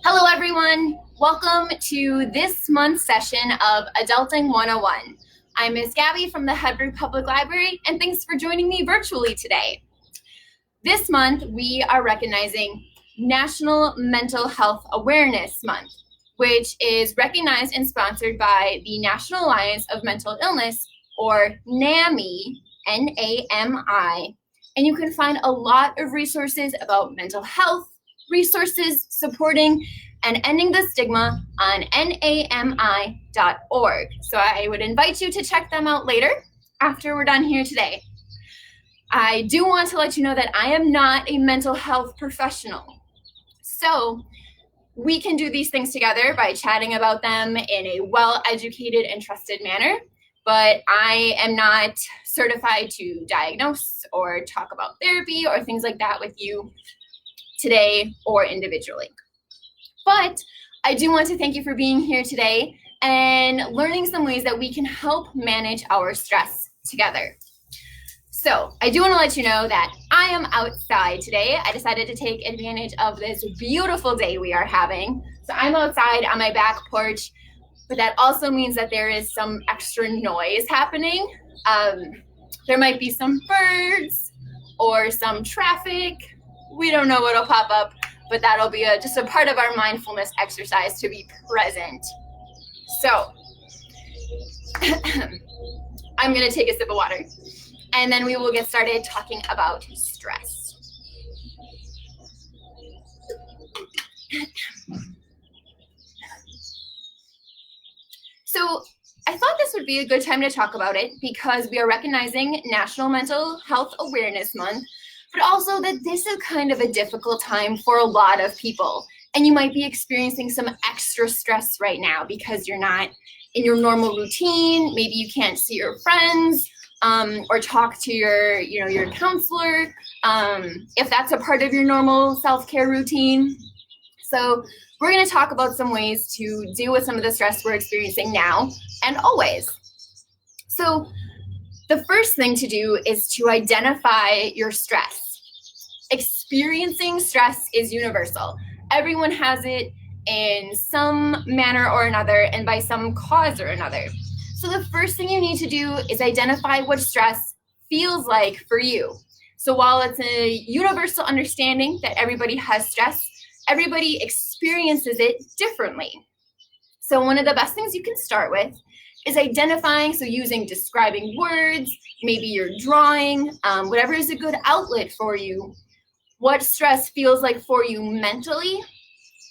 Hello, everyone. Welcome to this month's session of Adulting 101. I'm Miss Gabi from the Hedberg Public Library, and thanks for joining me virtually today. This month, we are recognizing National Mental Health Awareness Month, which is recognized and sponsored by the National Alliance of Mental Illness, or NAMI, N-A-M-I, and you can find a lot of resources about mental health, resources supporting and ending the stigma on nami.org. So I would invite you to check them out later after we're done here today. I do want to let you know that I am not a mental health professional. So we can do these things together by chatting about them in a well-educated and trusted manner, but I am not certified to diagnose or talk about therapy or things like that with you today or individually. But I do want to thank you for being here today and learning some ways that we can help manage our stress together. So I do want to let you know that I am outside today. I decided to take advantage of this beautiful day we are having. So I'm outside on my back porch, but that also means that there is some extra noise happening. There might be some birds or some traffic. We don't know what'll pop up, but that'll be just a part of our mindfulness exercise to be present. So I'm gonna take a sip of water and then we will get started talking about stress. So I thought this would be a good time to talk about it because we are recognizing National Mental Health Awareness Month, but also that this is kind of a difficult time for a lot of people. And you might be experiencing some extra stress right now because you're not in your normal routine. Maybe you can't see your friends or talk to your counselor, if that's a part of your normal self-care routine. So we're going to talk about some ways to deal with some of the stress we're experiencing now and always. So the first thing to do is to identify your stress. Experiencing stress is universal. Everyone has it in some manner or another and by some cause or another. So the first thing you need to do is identify what stress feels like for you. So while it's a universal understanding that everybody has stress, everybody experiences it differently. So one of the best things you can start with is identifying, so using describing words, maybe you're drawing, whatever is a good outlet for you, what stress feels like for you mentally,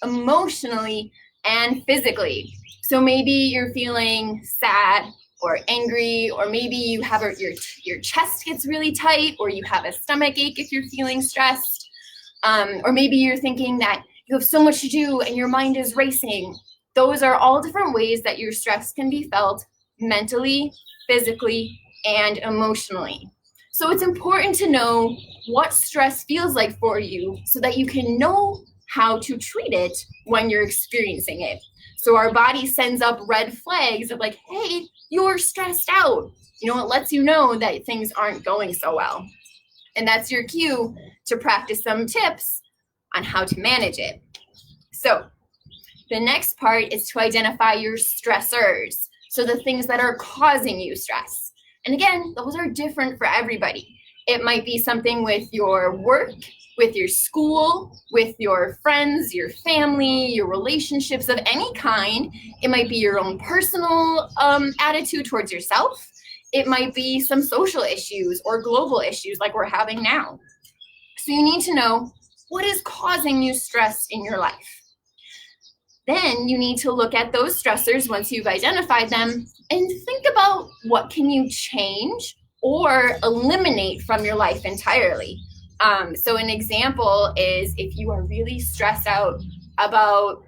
emotionally, and physically. So maybe you're feeling sad or angry, or maybe you have your chest gets really tight, or you have a stomach ache if you're feeling stressed, or maybe you're thinking that you have so much to do and your mind is racing. Those are all different ways that your stress can be felt mentally, physically, and emotionally. So it's important to know what stress feels like for you so that you can know how to treat it when you're experiencing it. So our body sends up red flags of like, hey, you're stressed out. It lets you know that things aren't going so well. And that's your cue to practice some tips on how to manage it. So the next part is to identify your stressors. So the things that are causing you stress. And again, those are different for everybody. It might be something with your work, with your school, with your friends, your family, your relationships of any kind. It might be your own personal attitude towards yourself. It might be some social issues or global issues like we're having now. So you need to know what is causing you stress in your life. Then you need to look at those stressors once you've identified them and think about what can you change or eliminate from your life entirely. So an example is if you are really stressed out about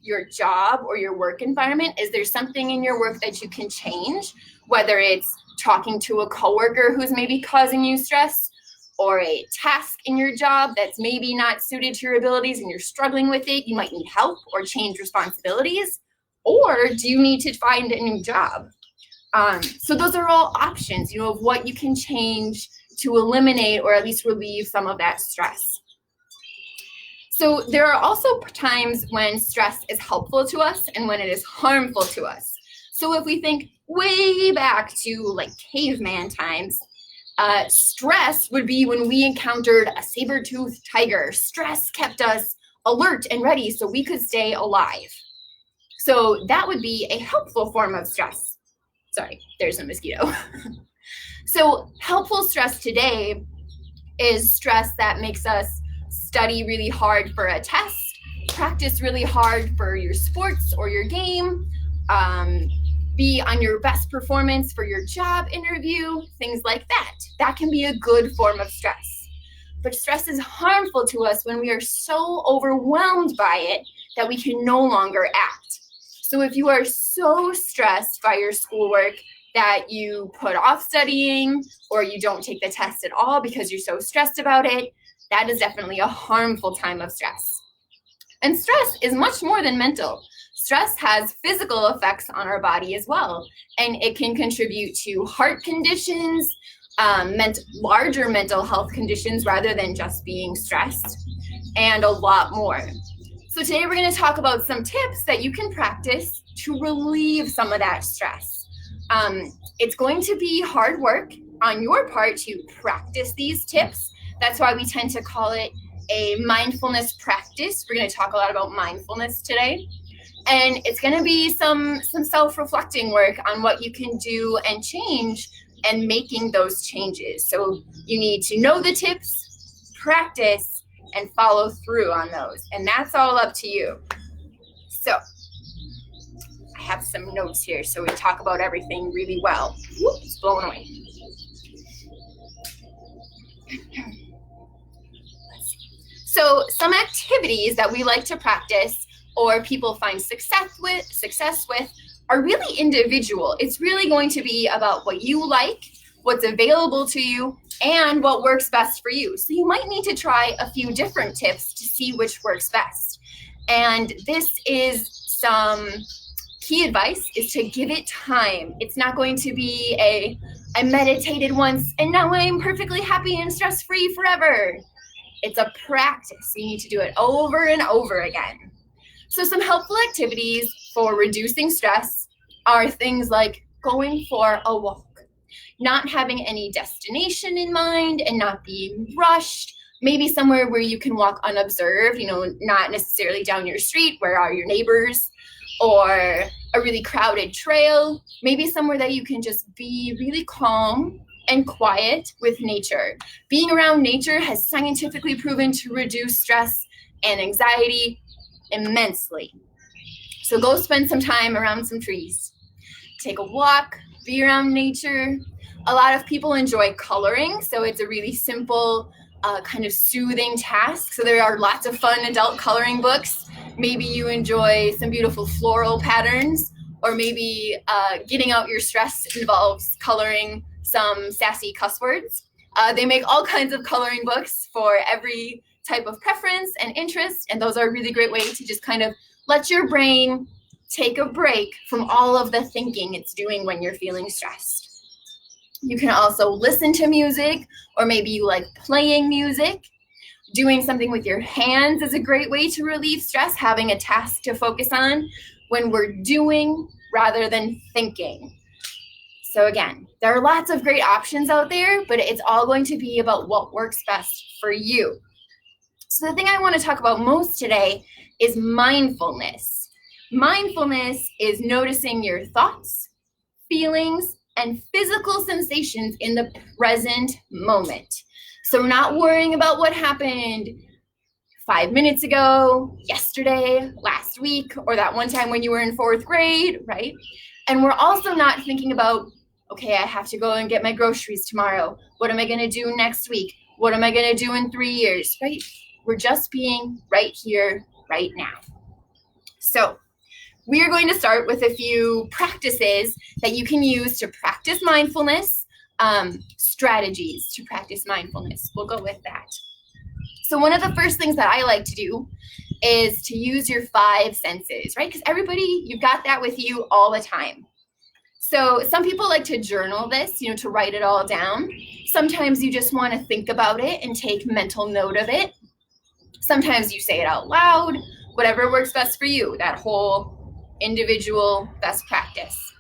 your job or your work environment, is there something in your work that you can change? Whether it's talking to a coworker who's maybe causing you stress, or a task in your job that's maybe not suited to your abilities and you're struggling with it, you might need help or change responsibilities, or do you need to find a new job? So those are all options, of what you can change to eliminate or at least relieve some of that stress. So there are also times when stress is helpful to us and when it is harmful to us. So if we think way back to like caveman times, stress would be when we encountered a saber-toothed tiger. Stress kept us alert and ready so we could stay alive. So that would be a helpful form of stress. Sorry, there's a mosquito. So helpful stress today is stress that makes us study really hard for a test, practice really hard for your sports or your game, be on your best performance for your job interview, things like that. That can be a good form of stress. But stress is harmful to us when we are so overwhelmed by it that we can no longer act. So if you are so stressed by your schoolwork that you put off studying or you don't take the test at all because you're so stressed about it, that is definitely a harmful time of stress. And stress is much more than mental. Stress has physical effects on our body as well, and it can contribute to heart conditions, larger mental health conditions rather than just being stressed, and a lot more. So today we're going to talk about some tips that you can practice to relieve some of that stress. It's going to be hard work on your part to practice these tips. That's why we tend to call it a mindfulness practice. We're going to talk a lot about mindfulness today. And it's going to be some self-reflecting work on what you can do and change and making those changes. So you need to know the tips, practice, and follow through on those. And that's all up to you. So I have some notes here so we talk about everything really well. Whoop, it's blown away. So some activities that we like to practice or people find success with are really individual. It's really going to be about what you like, what's available to you, and what works best for you. So you might need to try a few different tips to see which works best. And this is some key advice, is to give it time. It's not going to be I meditated once and now I'm perfectly happy and stress-free forever. It's a practice. You need to do it over and over again. So some helpful activities for reducing stress are things like going for a walk, not having any destination in mind and not being rushed, maybe somewhere where you can walk unobserved, not necessarily down your street where are your neighbors, or a really crowded trail, maybe somewhere that you can just be really calm and quiet with nature. Being around nature has scientifically proven to reduce stress and anxiety immensely. So go spend some time around some trees. Take a walk, be around nature. A lot of people enjoy coloring, so it's a really simple, kind of soothing task. So there are lots of fun adult coloring books. Maybe you enjoy some beautiful floral patterns, or maybe getting out your stress involves coloring some sassy cuss words. They make all kinds of coloring books for every type of preference and interest, and those are a really great way to just kind of let your brain take a break from all of the thinking it's doing when you're feeling stressed. You can also listen to music, or maybe you like playing music. Doing something with your hands is a great way to relieve stress, having a task to focus on when we're doing rather than thinking. So again, there are lots of great options out there, but it's all going to be about what works best for you. So the thing I want to talk about most today is mindfulness. Mindfulness is noticing your thoughts, feelings, and physical sensations in the present moment. So not worrying about what happened 5 minutes ago, yesterday, last week, or that one time when you were in 4th grade, right? And we're also not thinking about, okay, I have to go and get my groceries tomorrow. What am I going to do next week? What am I going to do in 3 years, right? We're just being right here, right now. So we are going to start with a few practices that you can use to practice mindfulness, strategies to practice mindfulness. We'll go with that. So one of the first things that I like to do is to use your 5 senses, right? Because everybody, you've got that with you all the time. So some people like to journal this, to write it all down. Sometimes you just want to think about it and take mental note of it. Sometimes you say it out loud, whatever works best for you, that whole individual best practice.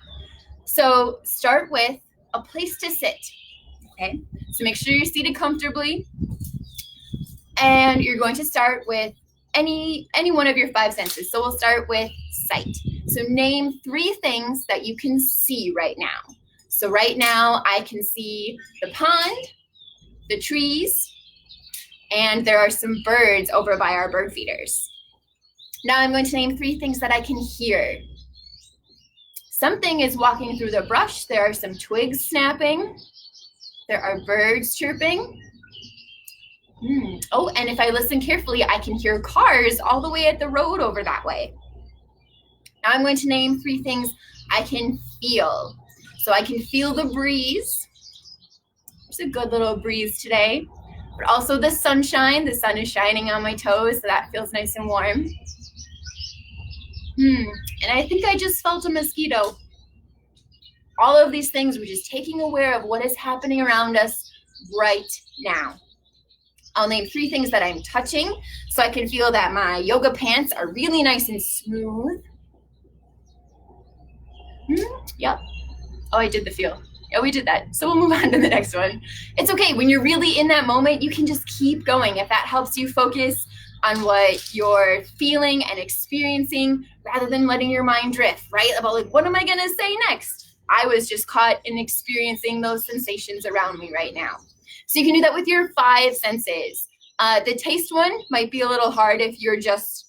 So start with a place to sit, okay? So make sure you're seated comfortably, and you're going to start with any one of your 5 senses. So we'll start with sight. So name 3 things that you can see right now. So right now I can see the pond, the trees, and there are some birds over by our bird feeders. Now I'm going to name 3 things that I can hear. Something is walking through the brush. There are some twigs snapping. There are birds chirping. Oh, and if I listen carefully, I can hear cars all the way at the road over that way. Now I'm going to name 3 things I can feel. So I can feel the breeze. There's a good little breeze today. But also the sunshine. The sun is shining on my toes, so that feels nice and warm. And I think I just felt a mosquito. All of these things, we're just taking aware of what is happening around us right now. I'll name 3 things that I'm touching, so I can feel that my yoga pants are really nice and smooth. Yep. Oh, I did the feel. Yeah, we did that. So we'll move on to the next one. It's okay. When you're really in that moment, you can just keep going. If that helps you focus on what you're feeling and experiencing, rather than letting your mind drift, right? About like, what am I going to say next? I was just caught in experiencing those sensations around me right now. So you can do that with your 5 senses. The taste one might be a little hard if you're just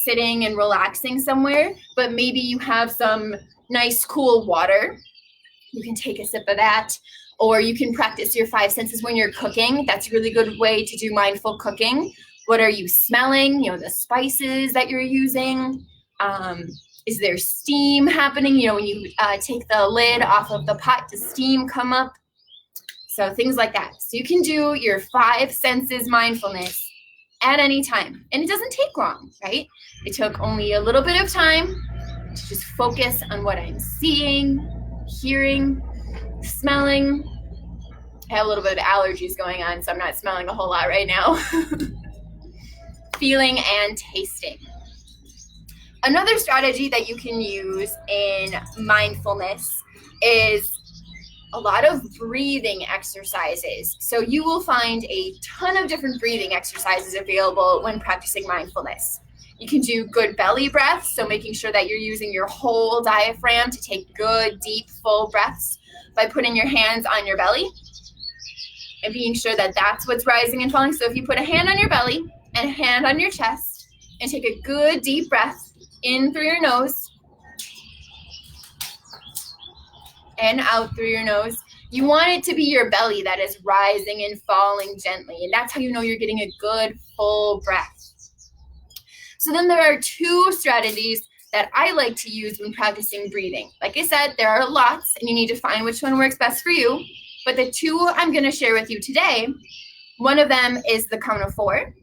sitting and relaxing somewhere, but maybe you have some nice cool water. You can take a sip of that, or you can practice your 5 senses when you're cooking. That's a really good way to do mindful cooking. What are you smelling? You know, the spices that you're using. Is there steam happening? You know, when you take the lid off of the pot, does steam come up? So things like that. So you can do your 5 senses mindfulness at any time. And it doesn't take long, right? It took only a little bit of time to just focus on what I'm seeing, hearing, smelling. I have a little bit of allergies going on, so I'm not smelling a whole lot right now. Feeling and tasting. Another strategy that you can use in mindfulness is a lot of breathing exercises. So you will find a ton of different breathing exercises available when practicing mindfulness. You can do good belly breaths, so making sure that you're using your whole diaphragm to take good, deep, full breaths by putting your hands on your belly and being sure that that's what's rising and falling. So if you put a hand on your belly and a hand on your chest and take a good, deep breath in through your nose and out through your nose, you want it to be your belly that is rising and falling gently. And that's how you know you're getting a good, full breath. So then there are 2 strategies that I like to use when practicing breathing. Like I said, there are lots, and you need to find which one works best for you. But the 2 I'm going to share with you today, one of them is the count of 4,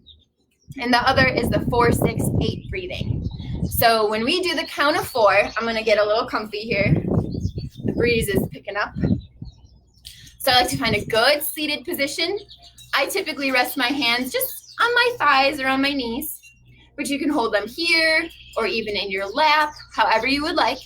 and the other is the 4, 6, 8 breathing. So when we do the count of 4, I'm going to get a little comfy here. The breeze is picking up. So I like to find a good seated position. I typically rest my hands just on my thighs or on my knees, but you can hold them here or even in your lap, however you would like.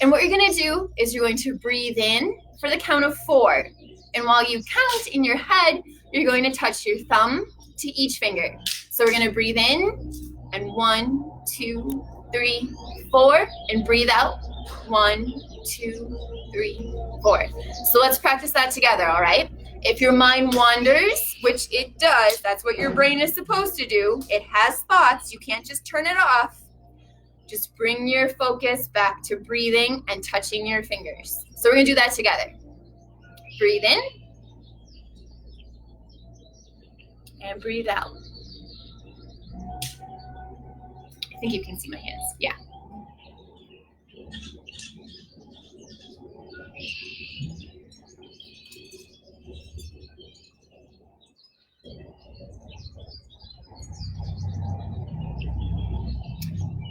And what you're going to do is you're going to breathe in for the count of 4. And while you count in your head, you're going to touch your thumb to each finger. So we're going to breathe in and 1, 2, 3, 4, and breathe out 1, 2, 3, 4. So let's practice that together, all right? If your mind wanders, which it does, that's what your brain is supposed to do. It has thoughts. You can't just turn it off. Just bring your focus back to breathing and touching your fingers. So we're going to do that together. Breathe in. And breathe out. I think you can see my hands. Yeah.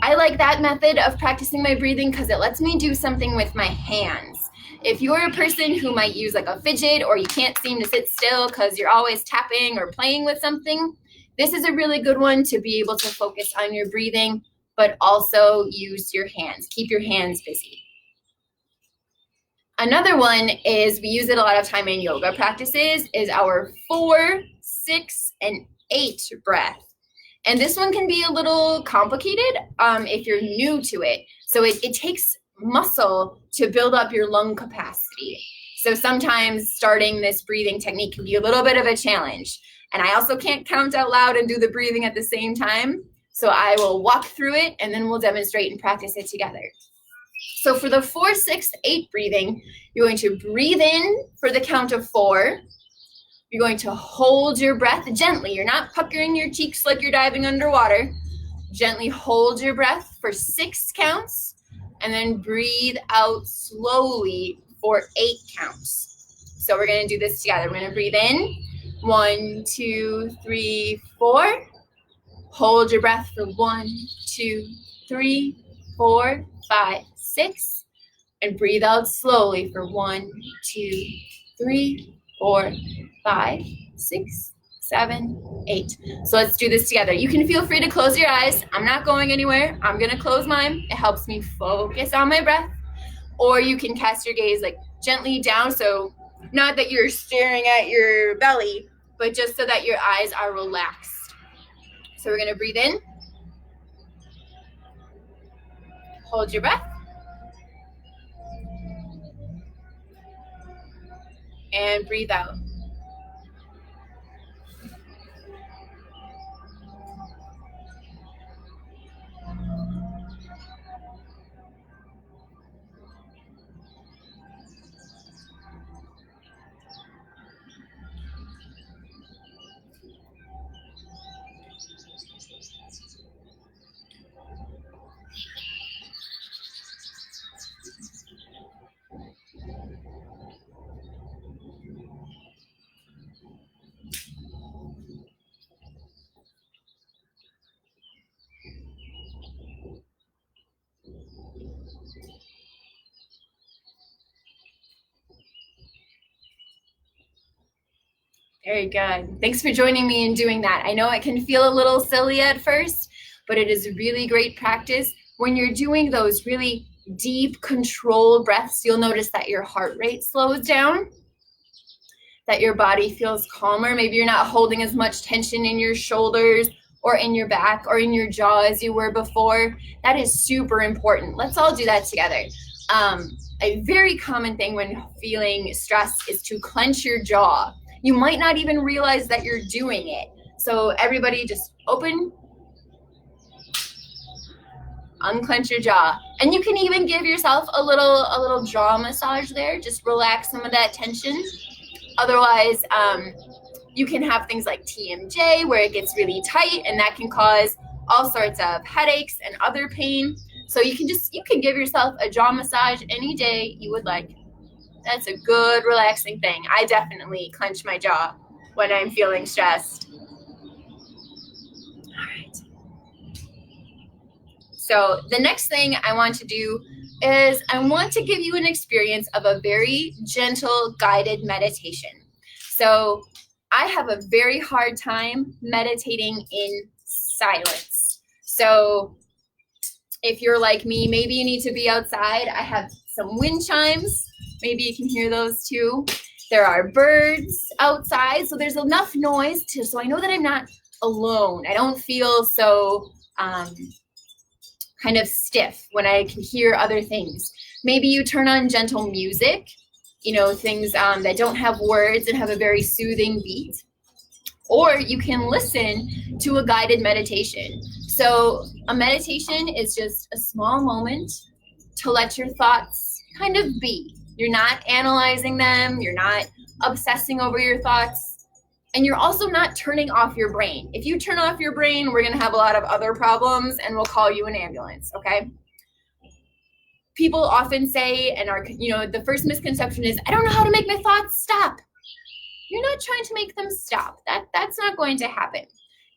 I like that method of practicing my breathing because it lets me do something with my hands. If you're a person who might use like a fidget, or you can't seem to sit still because you're always tapping or playing with something, This is a really good one to be able to focus on your breathing, but also use your hands. Keep your hands busy. Another one is, we use it a lot of time in yoga practices, is our 4, 6, and 8 breath. And this one can be a little complicated if you're new to it. So it takes muscle to build up your lung capacity. So sometimes starting this breathing technique can be a little bit of a challenge. And I also can't count out loud and do the breathing at the same time. So I will walk through it and then we'll demonstrate and practice it together. So for the 4, 6, 8 breathing, you're going to breathe in for the count of 4. You're going to hold your breath gently. You're not puckering your cheeks like you're diving underwater. Gently hold your breath for 6 counts, and then breathe out slowly for 8 counts. So we're going to do this together. We're going to breathe in. 1, 2, 3, 4. Hold your breath for 1, 2, 3, 4, 5, 6. And breathe out slowly for 1, 2, 3, 4, 5, 6, 7, 8. So let's do this together. You can feel free to close your eyes. I'm not going anywhere. I'm going to close mine. It helps me focus on my breath. Or you can cast your gaze like gently down. So not that you're staring at your belly, but just so that your eyes are relaxed. So we're going to breathe in. Hold your breath. And breathe out. Very good. Thanks for joining me in doing that. I know it can feel a little silly at first, but it is really great practice. When you're doing those really deep, controlled breaths, you'll notice that your heart rate slows down, that your body feels calmer. Maybe you're not holding as much tension in your shoulders or in your back or in your jaw as you were before. That is super important. Let's all do that together. A very common thing when feeling stress is to clench your jaw. You might not even realize that you're doing it. So everybody just open, unclench your jaw. And you can even give yourself a little jaw massage there. Just relax some of that tension. Otherwise, you can have things like TMJ where it gets really tight, and that can cause all sorts of headaches and other pain. So you can give yourself a jaw massage any day you would like. That's a good relaxing thing. I definitely clench my jaw when I'm feeling stressed. All right. So the next thing I want to do is I want to give you an experience of a very gentle guided meditation. So I have a very hard time meditating in silence. So if you're like me, maybe you need to be outside. I have some wind chimes. Maybe you can hear those too. There are birds outside, so there's enough noise so I know that I'm not alone. I don't feel so kind of stiff when I can hear other things. Maybe you turn on gentle music, things that don't have words and have a very soothing beat. Or you can listen to a guided meditation. So a meditation is just a small moment to let your thoughts kind of be. You're not analyzing them. You're not obsessing over your thoughts. And you're also not turning off your brain. If you turn off your brain, we're going to have a lot of other problems and we'll call you an ambulance, okay? People often say, and the first misconception is, I don't know how to make my thoughts stop. You're not trying to make them stop. That's not going to happen.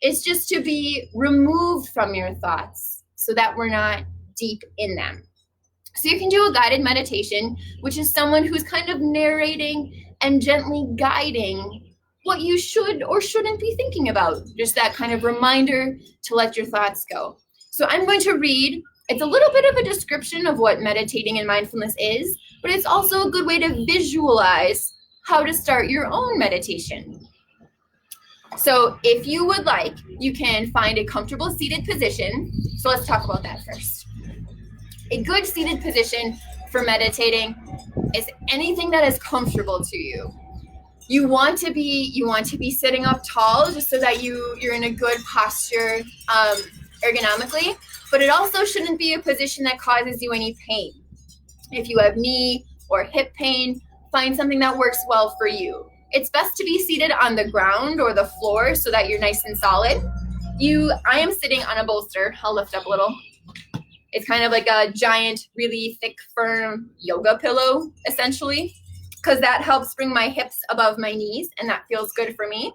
It's just to be removed from your thoughts so that we're not deep in them. So you can do a guided meditation, which is someone who's kind of narrating and gently guiding what you should or shouldn't be thinking about. Just that kind of reminder to let your thoughts go. So I'm going to read. It's a little bit of a description of what meditating and mindfulness is, but it's also a good way to visualize how to start your own meditation. So if you would like, you can find a comfortable seated position. So let's talk about that first. A good seated position for meditating is anything that is comfortable to you. You want to be sitting up tall just so that you're in a good posture ergonomically, but it also shouldn't be a position that causes you any pain. If you have knee or hip pain, find something that works well for you. It's best to be seated on the ground or the floor so that you're nice and solid. I am sitting on a bolster. I'll lift up a little. It's kind of like a giant, really thick, firm yoga pillow, essentially, because that helps bring my hips above my knees, and that feels good for me.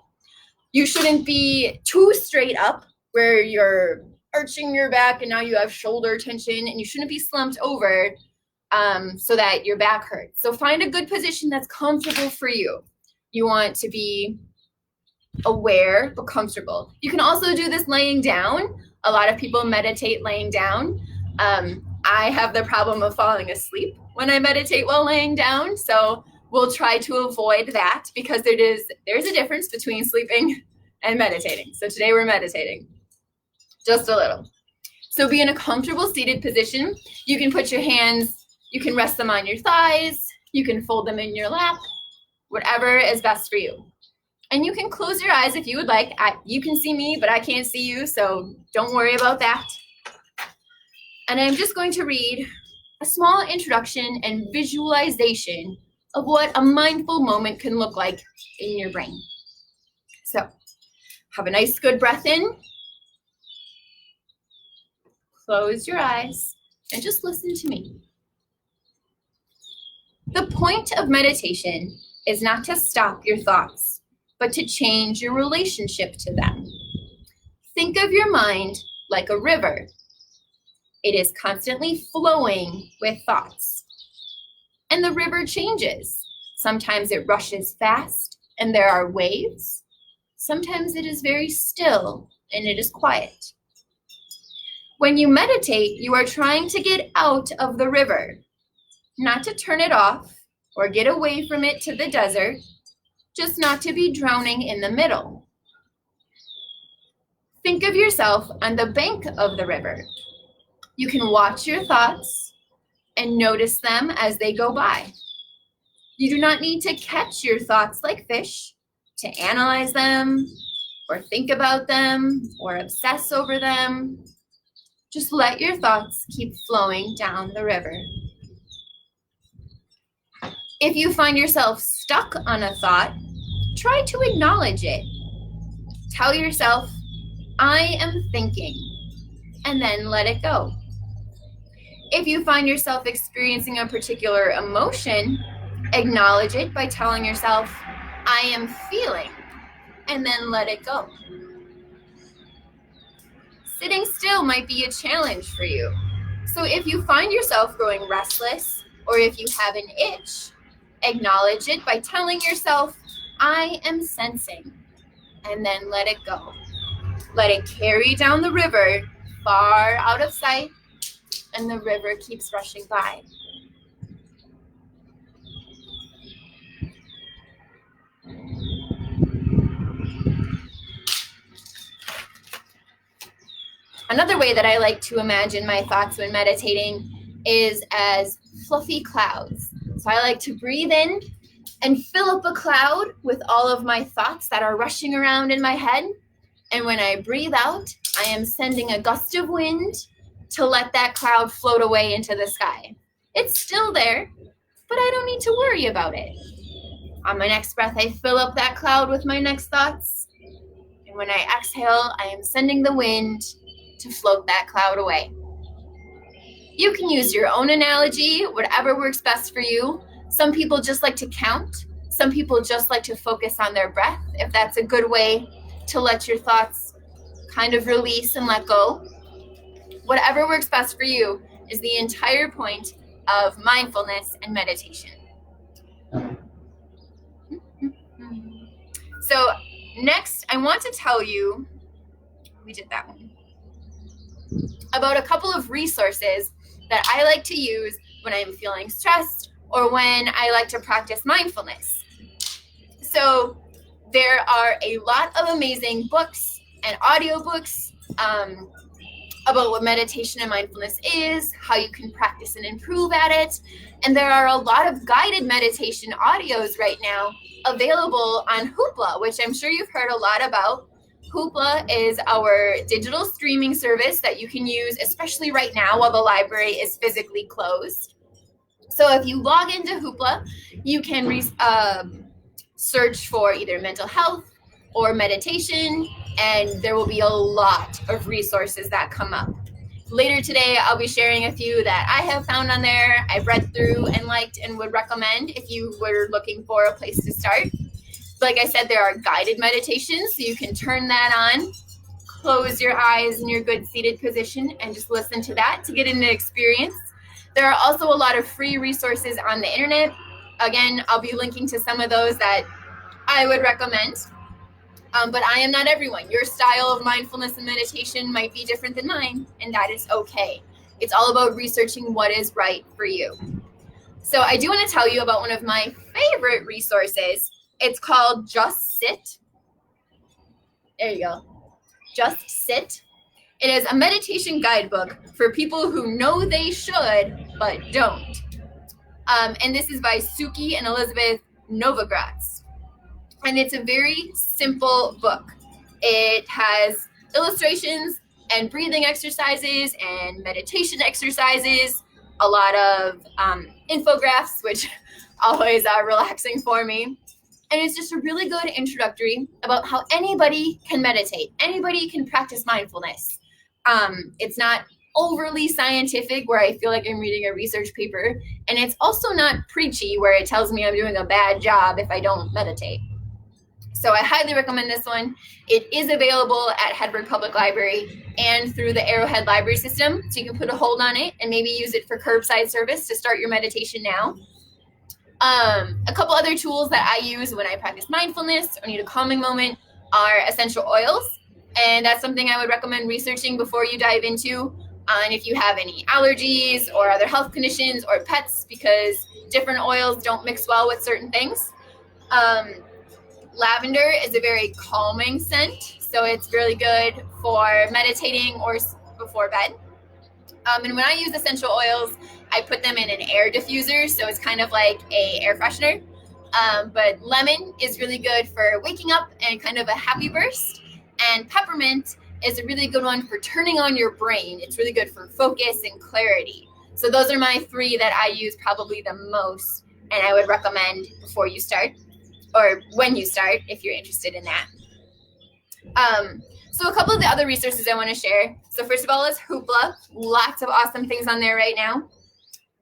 You shouldn't be too straight up where you're arching your back and now you have shoulder tension, and you shouldn't be slumped over so that your back hurts. So find a good position that's comfortable for you. You want to be aware but comfortable. You can also do this laying down. A lot of people meditate laying down. I have the problem of falling asleep when I meditate while laying down, so we'll try to avoid that because there's a difference between sleeping and meditating. So today we're meditating, just a little. So be in a comfortable seated position. You can put your hands, you can rest them on your thighs, you can fold them in your lap, whatever is best for you. And you can close your eyes if you would like. You can see me, but I can't see you, so don't worry about that. And I'm just going to read a small introduction and visualization of what a mindful moment can look like in your brain. So have a nice good breath in. Close your eyes and just listen to me. The point of meditation is not to stop your thoughts, but to change your relationship to them. Think of your mind like a river. It is constantly flowing with thoughts. And the river changes. Sometimes it rushes fast and there are waves. Sometimes it is very still and it is quiet. When you meditate, you are trying to get out of the river, not to turn it off or get away from it to the desert, just not to be drowning in the middle. Think of yourself on the bank of the river. You can watch your thoughts and notice them as they go by. You do not need to catch your thoughts like fish, to analyze them, or think about them, or obsess over them. Just let your thoughts keep flowing down the river. If you find yourself stuck on a thought, try to acknowledge it. Tell yourself, I am thinking, and then let it go. If you find yourself experiencing a particular emotion, acknowledge it by telling yourself, I am feeling, and then let it go. Sitting still might be a challenge for you. So if you find yourself growing restless, or if you have an itch, acknowledge it by telling yourself, I am sensing, and then let it go. Let it carry down the river, far out of sight, and the river keeps rushing by. Another way that I like to imagine my thoughts when meditating is as fluffy clouds. So I like to breathe in and fill up a cloud with all of my thoughts that are rushing around in my head. And when I breathe out, I am sending a gust of wind to let that cloud float away into the sky. It's still there, but I don't need to worry about it. On my next breath, I fill up that cloud with my next thoughts. And when I exhale, I am sending the wind to float that cloud away. You can use your own analogy, whatever works best for you. Some people just like to count. Some people just like to focus on their breath, if that's a good way to let your thoughts kind of release and let go. Whatever works best for you is the entire point of mindfulness and meditation. So next, I want to tell you, we did that one, about a couple of resources that I like to use when I'm feeling stressed or when I like to practice mindfulness. So there are a lot of amazing books and audiobooks about what meditation and mindfulness is, how you can practice and improve at it. And there are a lot of guided meditation audios right now available on Hoopla, which I'm sure you've heard a lot about. Hoopla is our digital streaming service that you can use, especially right now while the library is physically closed. So if you log into Hoopla, you can search for either mental health or meditation, and there will be a lot of resources that come up. Later today, I'll be sharing a few that I have found on there, I've read through and liked and would recommend if you were looking for a place to start. Like I said, there are guided meditations, so you can turn that on, close your eyes in your good seated position, and just listen to that to get into experience. There are also a lot of free resources on the internet. Again, I'll be linking to some of those that I would recommend. But I am not everyone. Your style of mindfulness and meditation might be different than mine, and that is okay. It's all about researching what is right for you. So I do want to tell you about one of my favorite resources. It's called Just Sit. There you go. Just Sit. It is a meditation guidebook for people who know they should, but don't. And this is by Suki and Elizabeth Novogratz. And it's a very simple book. It has illustrations and breathing exercises and meditation exercises, a lot of infographics, which always are relaxing for me. And it's just a really good introductory about how anybody can meditate. Anybody can practice mindfulness. It's not overly scientific where I feel like I'm reading a research paper. And it's also not preachy where it tells me I'm doing a bad job if I don't meditate. So I highly recommend this one. It is available at Hedberg Public Library and through the Arrowhead Library System. So you can put a hold on it and maybe use it for curbside service to start your meditation now. A couple other tools that I use when I practice mindfulness or need a calming moment are essential oils. And that's something I would recommend researching before you dive into. And if you have any allergies or other health conditions or pets, because different oils don't mix well with certain things. Lavender is a very calming scent, so it's really good for meditating or before bed. And when I use essential oils, I put them in an air diffuser, so it's kind of like an air freshener. But lemon is really good for waking up and kind of a happy burst. And peppermint is a really good one for turning on your brain. It's really good for focus and clarity. So those are my three that I use probably the most, and I would recommend before you start. Or when you start, if you're interested in that. So a couple of the other resources I want to share. So first of all is Hoopla. Lots of awesome things on there right now.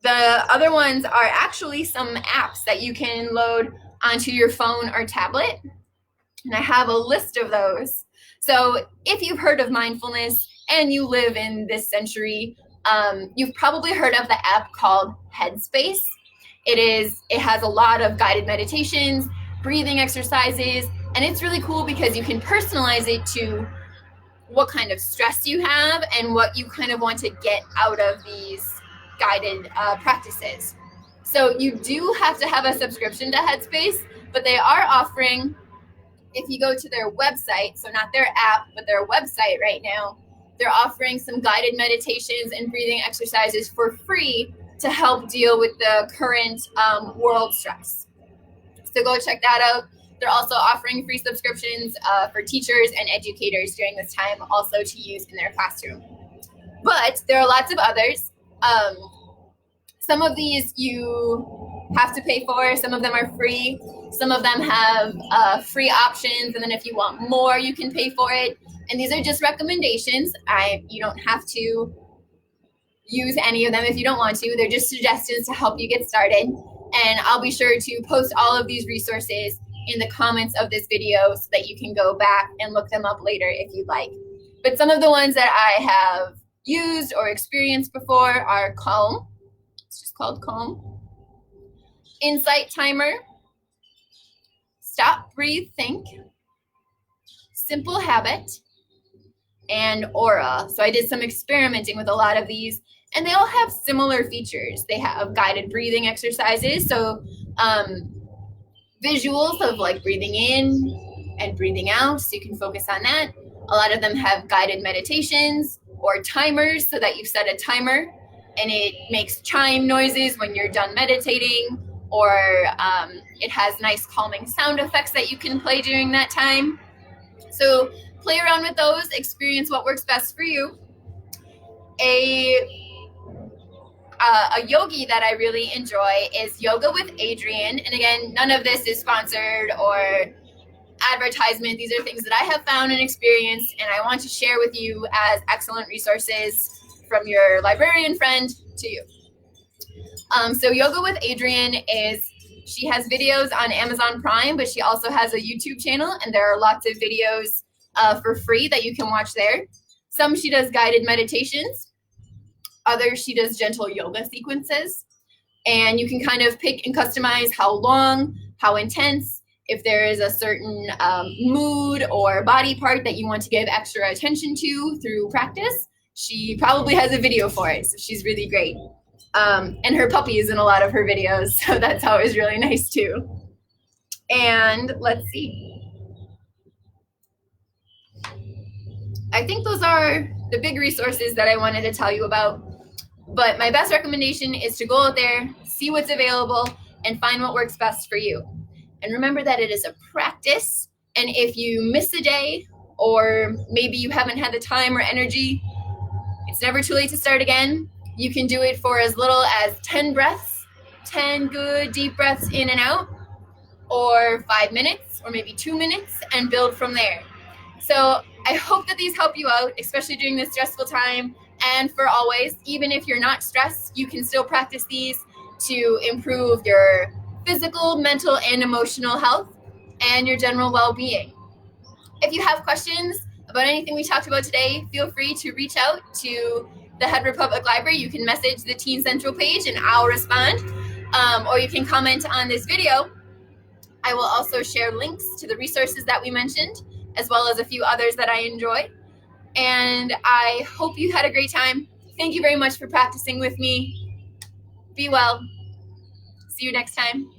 The other ones are actually some apps that you can load onto your phone or tablet. And I have a list of those. So if you've heard of mindfulness and you live in this century, you've probably heard of the app called Headspace. It has a lot of guided meditations, breathing exercises, and it's really cool because you can personalize it to what kind of stress you have and what you kind of want to get out of these guided practices. So you do have to have a subscription to Headspace, but they are offering, if you go to their website, so not their app, but their website right now, they're offering some guided meditations and breathing exercises for free to help deal with the current world stress. So go check that out. They're also offering free subscriptions for teachers and educators during this time also to use in their classroom. But there are lots of others. Some of these you have to pay for. Some of them are free. Some of them have free options. And then if you want more, you can pay for it. And these are just recommendations. You don't have to use any of them if you don't want to. They're just suggestions to help you get started. And I'll be sure to post all of these resources in the comments of this video so that you can go back and look them up later if you'd like. But some of the ones that I have used or experienced before are Calm. It's just called Calm. Insight Timer. Stop, Breathe, Think. Simple Habit, and Aura. So I did some experimenting with a lot of these, and they all have similar features. They have guided breathing exercises, so visuals of like breathing in and breathing out, so you can focus on that. A lot of them have guided meditations or timers, so that you set a timer and it makes chime noises when you're done meditating, or it has nice calming sound effects that you can play during that time. So play around with those, experience what works best for you. A yogi that I really enjoy is Yoga with Adriene. And again, none of this is sponsored or advertisement. These are things that I have found and experienced, and I want to share with you as excellent resources from your librarian friend to you. So Yoga with Adriene she has videos on Amazon Prime, but she also has a YouTube channel, and there are lots of videos for free that you can watch there. Some she does guided meditations, others she does gentle yoga sequences, and you can kind of pick and customize how long, how intense, if there is a certain mood or body part that you want to give extra attention to through practice. She probably has a video for it, so she's really great. And her puppy is in a lot of her videos, so that's always really nice too. And let's see. I think those are the big resources that I wanted to tell you about. But my best recommendation is to go out there, see what's available, and find what works best for you. And remember that it is a practice, and if you miss a day, or maybe you haven't had the time or energy, it's never too late to start again. You can do it for as little as 10 breaths, 10 good deep breaths in and out, or 5 minutes, or maybe 2 minutes, and build from there. So I hope that these help you out, especially during this stressful time, and for always. Even if you're not stressed, you can still practice these to improve your physical, mental, and emotional health, and your general well-being. If you have questions about anything we talked about today, feel free to reach out to the Head Public Library. You can message the Teen Central page and I'll respond, or you can comment on this video. I will also share links to the resources that we mentioned, as well as a few others that I enjoy. And I hope you had a great time. Thank you very much for practicing with me. Be well. See you next time.